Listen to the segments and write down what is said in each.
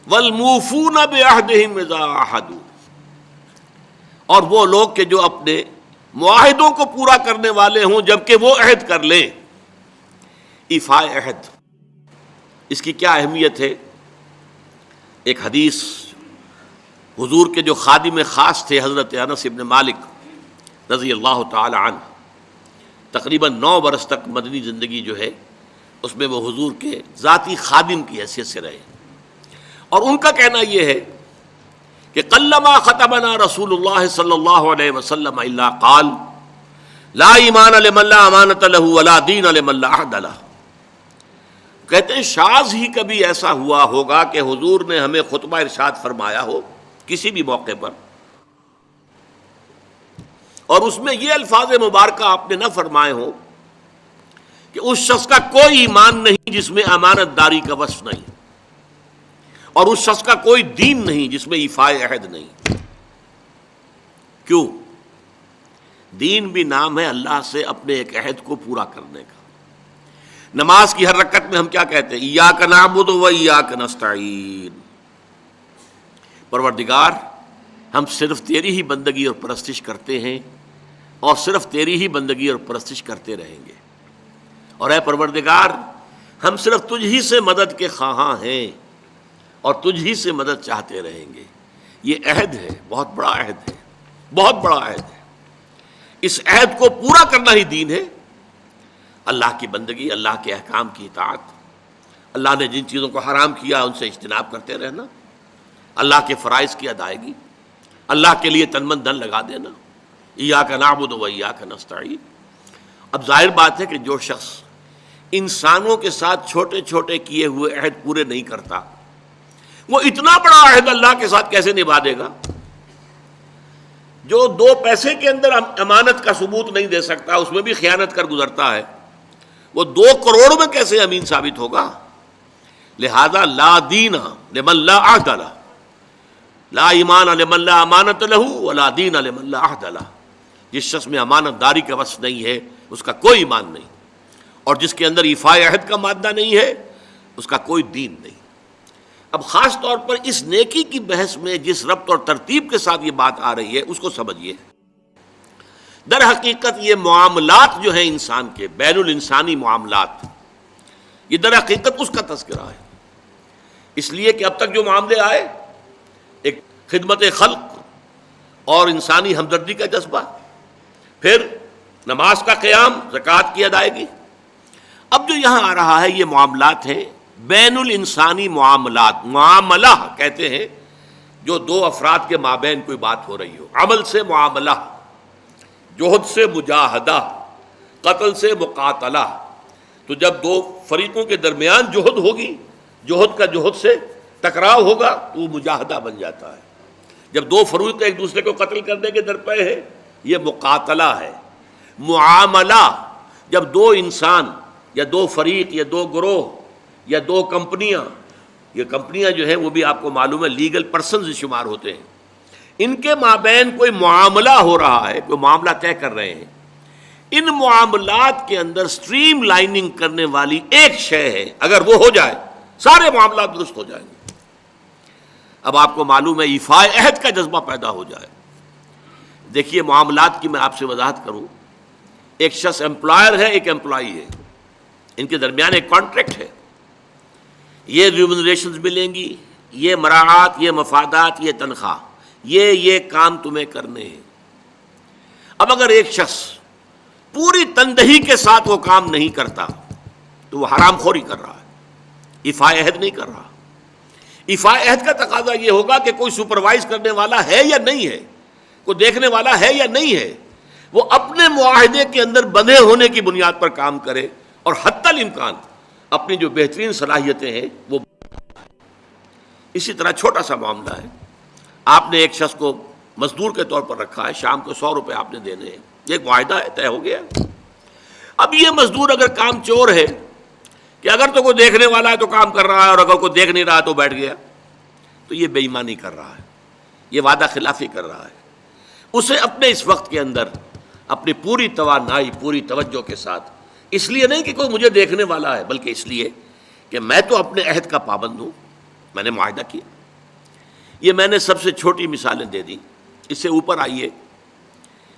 والموفون بعہدہم اذا عاہدوا، اور وہ لوگ کہ جو اپنے معاہدوں کو پورا کرنے والے ہوں جبکہ وہ عہد کر لیں۔ ایفاء عہد، اس کی کیا اہمیت ہے؟ ایک حدیث، حضور کے جو خادم خاص تھے حضرت انس بن مالک رضی اللہ تعالی عنہ، تقریباً 9 برس تک مدنی زندگی جو ہے اس میں وہ حضور کے ذاتی خادم کی حیثیت سے رہے، اور ان کا کہنا یہ ہے کہ قلما خطبنا رسول اللہ صلی اللہ علیہ وسلم الا قال لا ایمان لمن لا امانۃ له ولا دین لمن لا عہد له۔ کہتے ہیں شاذ ہی کبھی ایسا ہوا ہوگا کہ حضور نے ہمیں خطبہ ارشاد فرمایا ہو کسی بھی موقع پر، اور اس میں یہ الفاظ مبارکہ آپ نے نہ فرمائے ہوں کہ اس شخص کا کوئی ایمان نہیں جس میں امانت داری کا وصف نہیں، اور اس شخص کا کوئی دین نہیں جس میں ایفاء عہد نہیں۔ کیوں؟ دین بھی نام ہے اللہ سے اپنے ایک عہد کو پورا کرنے کا۔ نماز کی ہر رکعت میں ہم کیا کہتے ہیں؟ ایاک نعبد و ایاک نستعین، پروردگار ہم صرف تیری ہی بندگی اور پرستش کرتے ہیں، اور صرف تیری ہی بندگی اور پرستش کرتے رہیں گے، اور اے پروردگار ہم صرف تجھ ہی سے مدد کے خواہاں ہیں اور تجھ ہی سے مدد چاہتے رہیں گے۔ یہ عہد ہے، بہت بڑا عہد ہے، بہت بڑا عہد ہے۔ اس عہد کو پورا کرنا ہی دین ہے۔ اللہ کی بندگی، اللہ کے احکام کی اطاعت، اللہ نے جن چیزوں کو حرام کیا ان سے اجتناب کرتے رہنا، اللہ کے فرائض کی ادائیگی، اللہ کے لیے تن من دھن لگا دینا، ایاک نعبد و ایاک نستعین۔ اب ظاہر بات ہے کہ جو شخص انسانوں کے ساتھ چھوٹے چھوٹے کیے ہوئے عہد پورے نہیں کرتا، وہ اتنا بڑا عہد اللہ کے ساتھ کیسے نبھا دے گا؟ جو 2 پیسے کے اندر امانت کا ثبوت نہیں دے سکتا، اس میں بھی خیانت کر گزرتا ہے، وہ 2 کروڑ میں کیسے امین ثابت ہوگا؟ لہذا لا دین لمن لا عہد لہ، لا ایمان لمن لا امانت لہ ولا دین لمن لا عہد لہ۔ جس شخص میں امانت داری کا وصف نہیں ہے اس کا کوئی ایمان نہیں، اور جس کے اندر ایفاء عہد کا مادہ نہیں ہے اس کا کوئی دین نہیں۔ اب خاص طور پر اس نیکی کی بحث میں جس ربط اور ترتیب کے ساتھ یہ بات آ رہی ہے اس کو سمجھیے۔ در حقیقت یہ معاملات جو ہیں انسان کے، بین الانسانی معاملات، یہ در حقیقت اس کا تذکرہ ہے، اس لیے کہ اب تک جو معاملے آئے، ایک خدمت خلق اور انسانی ہمدردی کا جذبہ، پھر نماز کا قیام، زکوٰۃ کی ادائیگی۔ اب جو یہاں آ رہا ہے یہ معاملات ہیں بین الانسانی معاملات۔ معاملہ کہتے ہیں جو 2 افراد کے مابین کوئی بات ہو رہی ہو، عمل سے معاملہ، جوہد سے مجاہدہ، قتل سے مقاتلہ۔ تو جب 2 فریقوں کے درمیان جوہد ہوگی، جوہد کا جوہد سے ٹکراؤ ہوگا تو وہ مجاہدہ بن جاتا ہے۔ جب 2 فریق ایک دوسرے کو قتل کرنے کے درپے ہیں، یہ مقاتلہ ہے۔ معاملہ جب 2 انسان یا 2 فریق یا 2 گروہ یا 2 کمپنیاں، یہ کمپنیاں جو ہیں وہ بھی آپ کو معلوم ہے لیگل پرسنز شمار ہوتے ہیں، ان کے مابین کوئی معاملہ ہو رہا ہے، کوئی معاملہ طے کر رہے ہیں، ان معاملات کے اندر سٹریم لائننگ کرنے والی ایک شے ہے، اگر وہ ہو جائے سارے معاملات درست ہو جائیں گے۔ اب آپ کو معلوم ہے ایفاء عہد کا جذبہ پیدا ہو جائے۔ دیکھیے معاملات کی میں آپ سے وضاحت کروں، ایک شخص امپلائر ہے، ایک امپلائی ہے، ان کے درمیان ایک کانٹریکٹ ہے، یہ ریمونریشنز ملیں گی، یہ مراعات، یہ مفادات، یہ تنخواہ، یہ کام تمہیں کرنے ہیں۔ اب اگر ایک شخص پوری تندہی کے ساتھ وہ کام نہیں کرتا تو وہ حرام خوری کر رہا ہے، ایفاء عہد نہیں کر رہا۔ ایفاء عہد کا تقاضا یہ ہوگا کہ کوئی سپروائز کرنے والا ہے یا نہیں ہے، کوئی دیکھنے والا ہے یا نہیں ہے، وہ اپنے معاہدے کے اندر بندھے ہونے کی بنیاد پر کام کرے، اور حتی الامکان اپنی جو بہترین صلاحیتیں ہیں وہ۔ اسی طرح چھوٹا سا معاملہ ہے، آپ نے ایک شخص کو مزدور کے طور پر رکھا ہے، شام کو 100 روپے آپ نے دینے ہیں، یہ ایک معاہدہ ہے، طے ہو گیا۔ اب یہ مزدور اگر کام چور ہے کہ اگر تو کوئی دیکھنے والا ہے تو کام کر رہا ہے، اور اگر کوئی دیکھ نہیں رہا تو بیٹھ گیا، تو یہ بے ایمانی کر رہا ہے، یہ وعدہ خلافی کر رہا ہے۔ اسے اپنے اس وقت کے اندر اپنی پوری توانائی، پوری توجہ کے ساتھ، اس لیے نہیں کہ کوئی مجھے دیکھنے والا ہے، بلکہ اس لیے کہ میں تو اپنے عہد کا پابند ہوں، میں نے معاہدہ کیا۔ یہ میں نے سب سے چھوٹی مثالیں دے دی. اس سے اوپر آئیے.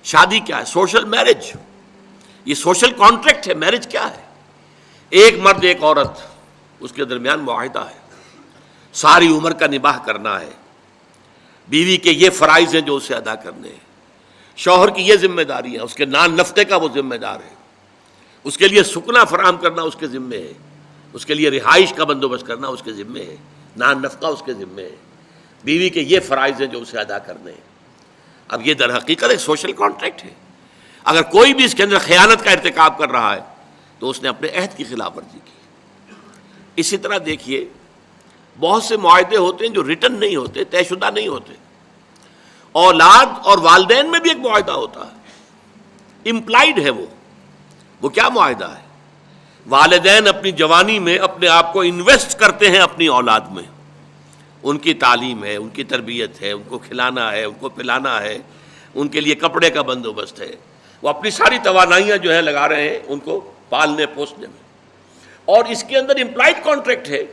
شادی کیا ہے؟ Social marriage. یہ سوشل کانٹریکٹ ہے. میرج کیا ہے؟ ایک مرد ایک عورت، اس کے درمیان معاہدہ ہے، ساری عمر کا نباہ کرنا ہے. بیوی کے یہ فرائض ہیں جو اسے ادا کرنے ہیں، شوہر کی یہ ذمہ داری ہے، اس کے نان نفقے کا وہ ذمہ دار ہے، اس کے لیے سکنا فراہم کرنا اس کے ذمے ہے، اس کے لیے رہائش کا بندوبست کرنا اس کے ذمے ہے، نان نفقہ اس کے ذمے ہے. بیوی کے یہ فرائض ہیں جو اسے ادا کرنے ہیں. اب یہ در حقیقت ایک سوشل کانٹریکٹ ہے. اگر کوئی بھی اس کے اندر خیانت کا ارتکاب کر رہا ہے تو اس نے اپنے عہد کی خلاف ورزی کی. اسی طرح دیکھیے بہت سے معاہدے ہوتے ہیں جو ریٹن نہیں ہوتے، طے شدہ نہیں ہوتے. اولاد اور والدین میں بھی ایک معاہدہ ہوتا ہے، امپلائڈ ہے. وہ کیا معاہدہ ہے؟ والدین اپنی جوانی میں اپنے آپ کو انویسٹ کرتے ہیں اپنی اولاد میں. ان کی تعلیم ہے، ان کی تربیت ہے، ان کو کھلانا ہے، ان کو پلانا ہے، ان کے لیے کپڑے کا بندوبست ہے. وہ اپنی ساری توانائیاں جو ہے لگا رہے ہیں ان کو پالنے پوسنے میں. اور اس کے اندر امپلائڈ کانٹریکٹ ہے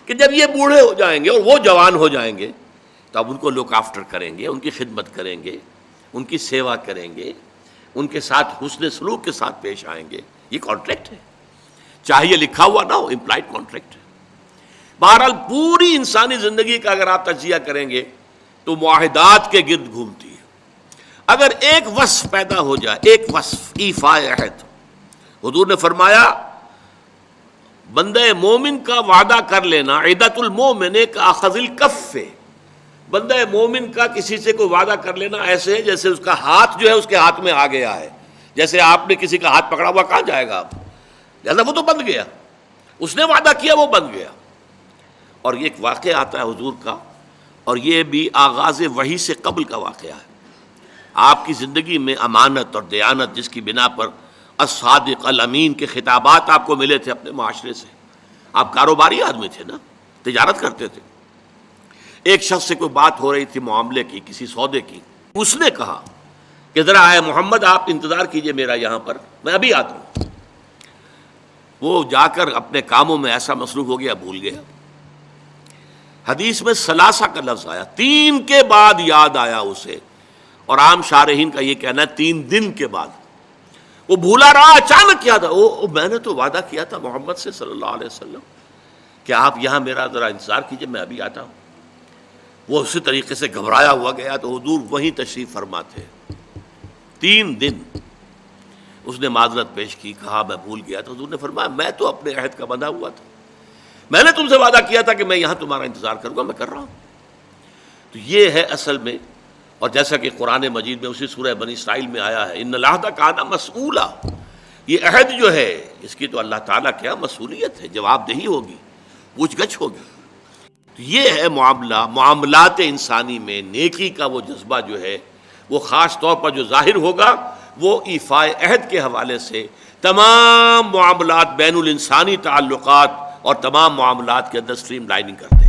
کہ جب یہ بوڑھے ہو جائیں گے اور وہ جوان ہو جائیں گے تو اب ان کو لک آفٹر کریں گے، ان کی خدمت کریں گے، ان کی سیوا کریں گے، ان کے ساتھ حسن سلوک کے ساتھ پیش آئیں گے. یہ کانٹریکٹ ہے، چاہے یہ لکھا ہوا نہ ہو، امپلائڈ کانٹریکٹ ہے. بہرحال پوری انسانی زندگی کا اگر آپ تجزیہ کریں گے تو معاہدات کے گرد گھومتی ہے. اگر ایک وصف پیدا ہو جائے، ایک وصف ایفاء عہد، حضور نے فرمایا بندہ مومن کا وعدہ کر لینا عدت المومن کا اخذ الکف. بندہ مومن کا کسی سے کوئی وعدہ کر لینا ایسے ہے جیسے اس کا ہاتھ جو ہے اس کے ہاتھ میں آ گیا ہے. جیسے آپ نے کسی کا ہاتھ پکڑا ہوا، کہاں جائے گا آپ؟ لہذا وہ تو بند گیا، اس نے وعدہ کیا وہ بند گیا. اور یہ ایک واقعہ آتا ہے حضور کا، اور یہ بھی آغاز وحی سے قبل کا واقعہ ہے. آپ کی زندگی میں امانت اور دیانت جس کی بنا پر الصادق الامین کے خطابات آپ کو ملے تھے اپنے معاشرے سے. آپ کاروباری آدمی تھے نا، تجارت کرتے تھے. ایک شخص سے کوئی بات ہو رہی تھی معاملے کی، کسی سودے کی. اس نے کہا کہ ذرا آئے محمد آپ انتظار کیجئے میرا یہاں پر، میں ابھی آتا ہوں. وہ جا کر اپنے کاموں میں ایسا مصروف ہو گیا بھول گیا. حدیث میں ثلاثہ کا لفظ آیا، 3 کے بعد یاد آیا اسے، اور عام شارحین کا یہ کہنا ہے 3 دن کے بعد. وہ بھولا رہا، اچانک کیا تھا، میں نے تو وعدہ کیا تھا محمد سے صلی اللہ علیہ وسلم کہ آپ یہاں میرا ذرا انتظار کیجئے، میں ابھی آتا ہوں. وہ اسی طریقے سے گھبرایا ہوا گیا تو حضور وہیں تشریف فرما تھے. 3 دن اس نے معذرت پیش کی، کہا میں بھول گیا. تو حضور نے فرمایا میں تو اپنے عہد کا بندھا ہوا تھا، میں نے تم سے وعدہ کیا تھا کہ میں یہاں تمہارا انتظار کروں گا، میں کر رہا ہوں. تو یہ ہے اصل میں. اور جیسا کہ قرآن مجید میں اسی سورہ بنی اسرائیل میں آیا ہے، ان العہد کان مسئولا. یہ عہد جو ہے اس کی تو اللہ تعالیٰ کیا مسئولیت ہے، جواب دہی ہوگی، پوچھ گچھ ہوگی. تو یہ ہے معاملات انسانی میں نیکی کا وہ جذبہ جو ہے وہ خاص طور پر جو ظاہر ہوگا وہ ایفاء عہد کے حوالے سے تمام معاملات بین الانسانی تعلقات اور تمام معاملات کے اندر سٹریم لائننگ کرتے ہیں.